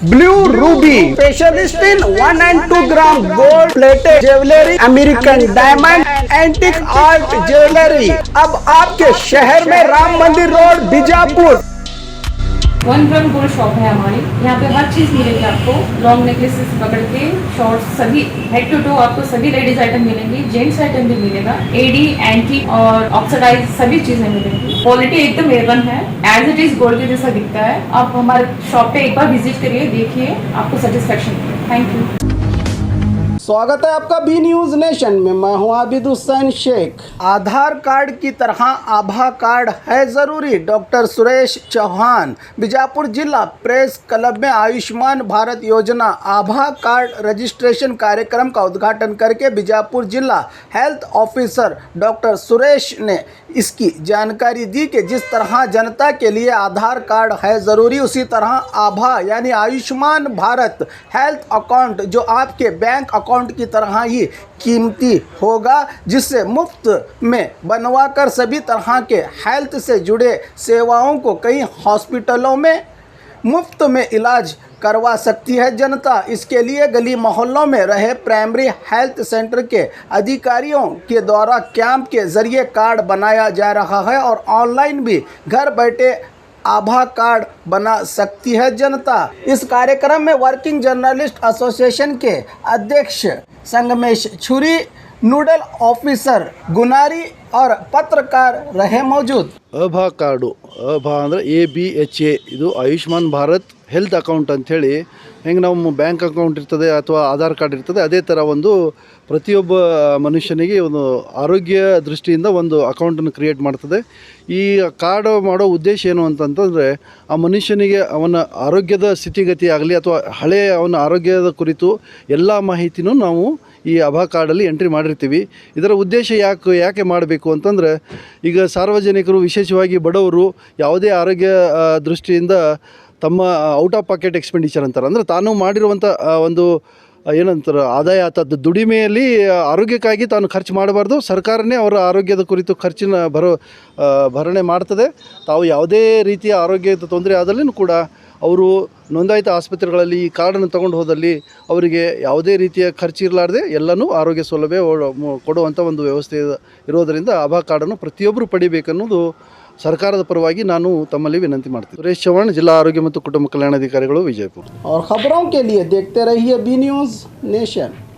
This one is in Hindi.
Blue Ruby specialist in 1 and 2 gram gold plated jewellery, American diamond, antique art jewellery अब आपके शहर में राम मंदिर road Bijapur. 1 gram gold shop है हमारी। यहाँ पे हर चीज मिलेगी आपको, लॉन्ग नेकलेसेस पकड़ के शॉर्ट्स, सभी हेड टू टो आपको सभी लेडीज आइटम मिलेंगी, जेंट्स आइटम भी मिलेगा, एडी एंटी और ऑक्सीडाइज सभी चीजें मिलेंगी। क्वालिटी एकदम A1 है, एज इट इज गोल्ड के जैसा दिखता है। आप हमारे शॉप पे एक बार विजिट करिए, देखिए, आपको सेटिस्फेक्शन मिलेगा। Thank you. स्वागत है आपका बी न्यूज नेशन में। मैं हूं आबिद हुसैन शेख। आधार कार्ड की तरह आभा कार्ड है जरूरी। डॉक्टर सुरेश चौहान बीजापुर जिला प्रेस क्लब में आयुष्मान भारत योजना आभा कार्ड रजिस्ट्रेशन कार्यक्रम का उद्घाटन करके बीजापुर जिला हेल्थ ऑफिसर डॉक्टर सुरेश ने इसकी जानकारी दी कि जिस तरह जनता के लिए आधार कार्ड है ज़रूरी, उसी तरह आभा यानी आयुष्मान भारत हेल्थ अकाउंट जो आपके बैंक अकाउंट की तरह ही कीमती होगा, जिससे मुफ्त में बनवाकर सभी तरह के हेल्थ से जुड़े सेवाओं को कई हॉस्पिटलों में मुफ्त में इलाज करवा सकती है जनता। इसके लिए गली मोहल्लों में रहे प्राइमरी हेल्थ सेंटर के अधिकारियों के द्वारा कैंप के जरिए कार्ड बनाया जा रहा है और ऑनलाइन भी घर बैठे आभा कार्ड बना सकती है जनता। इस कार्यक्रम में वर्किंग जर्नलिस्ट एसोसिएशन के अध्यक्ष संगमेश छुरी, नोडल ऑफिसर गुनारी और पत्रकार रहे मौजूद। ಅಭಾ ಕಾರ್ಡು ಅಭಾ ಅಂದರೆ ABHA ಇದು ಆಯುಷ್ಮಾನ್ ಭಾರತ್ ಹೆಲ್ತ್ ಅಕೌಂಟ್ ಅಂಥೇಳಿ ಹೆಂಗೆ ನಾವು ಬ್ಯಾಂಕ್ ಅಕೌಂಟ್ ಇರ್ತದೆ ಅಥವಾ ಆಧಾರ್ ಕಾರ್ಡ್ ಇರ್ತದೆ, ಅದೇ ಥರ ಒಂದು ಪ್ರತಿಯೊಬ್ಬ ಮನುಷ್ಯನಿಗೆ ಒಂದು ಆರೋಗ್ಯ ದೃಷ್ಟಿಯಿಂದ ಒಂದು ಅಕೌಂಟನ್ನು ಕ್ರಿಯೇಟ್ ಮಾಡ್ತದೆ. ಈ ಕಾರ್ಡ್ ಮಾಡೋ ಉದ್ದೇಶ ಏನು ಅಂತಂತಂದರೆ ಆ ಮನುಷ್ಯನಿಗೆ ಅವನ ಆರೋಗ್ಯದ ಸ್ಥಿತಿಗತಿ ಆಗಲಿ ಅಥವಾ ಹಳೆಯ ಅವನ ಆರೋಗ್ಯದ ಕುರಿತು ಎಲ್ಲ ಮಾಹಿತಿನೂ ನಾವು ಈ ಆಭಾ ಕಾರ್ಡಲ್ಲಿ ಎಂಟ್ರಿ ಮಾಡಿರ್ತೀವಿ. ಇದರ ಉದ್ದೇಶ ಯಾಕೆ ಮಾಡಬೇಕು ಅಂತಂದರೆ, ಈಗ ಸಾರ್ವಜನಿಕರು ವಿಶೇಷವಾಗಿ ಬಡವರು ಯಾವುದೇ ಆರೋಗ್ಯ ದೃಷ್ಟಿಯಿಂದ ತಮ್ಮ ಔಟ್ ಆಫ್ ಪಾಕೆಟ್ ಎಕ್ಸ್ಪೆಂಡಿಚರ್ ಅಂತಾರೆ, ಅಂದರೆ ತಾನು ಮಾಡಿರುವಂಥ ಒಂದು ಏನಂತಾರೆ ಆದಾಯ ಅಥವಾ ದುಡಿಮೆಯಲ್ಲಿ ಆರೋಗ್ಯಕ್ಕಾಗಿ ತಾನು ಖರ್ಚು ಮಾಡಬಾರ್ದು. ಸರ್ಕಾರನೇ ಅವರ ಆರೋಗ್ಯದ ಕುರಿತು ಖರ್ಚಿನ ಭರಣೆ ಮಾಡ್ತದೆ. ತಾವು ಯಾವುದೇ ರೀತಿಯ ಆರೋಗ್ಯದ ತೊಂದರೆ ಆದಲ್ಲಿಯೂ ಕೂಡ ಅವರು ನೋಂದಾಯಿತ ಆಸ್ಪತ್ರೆಗಳಲ್ಲಿ ಈ ಕಾರ್ಡನ್ನು ತಗೊಂಡು ಹೋದಲ್ಲಿ ಅವರಿಗೆ ಯಾವುದೇ ರೀತಿಯ ಖರ್ಚು ಇರಲಾರ್ದೆ ಎಲ್ಲನೂ ಆರೋಗ್ಯ ಸೌಲಭ್ಯ ಕೊಡುವಂಥ ಒಂದು ವ್ಯವಸ್ಥೆ ಇರೋದರಿಂದ ಆಭಾ ಕಾರ್ಡನ್ನು ಪ್ರತಿಯೊಬ್ಬರು ಪಡಿಬೇಕನ್ನೋದು ಸರ್ಕಾರದ ಪರವಾಗಿ ನಾನು ತಮ್ಮಲ್ಲಿ ವಿನಂತಿ ಮಾಡ್ತೀನಿ. ಸುರೇಶ್ ಚೌಹಾಣ್, ಜಿಲ್ಲಾ ಆರೋಗ್ಯ ಮತ್ತು ಕುಟುಂಬ ಕಲ್ಯಾಣಾಧಿಕಾರಿಗಳು, ವಿಜಯಪುರ. और खबरों के लिए देखते रहिए बी न्यूज नेशन।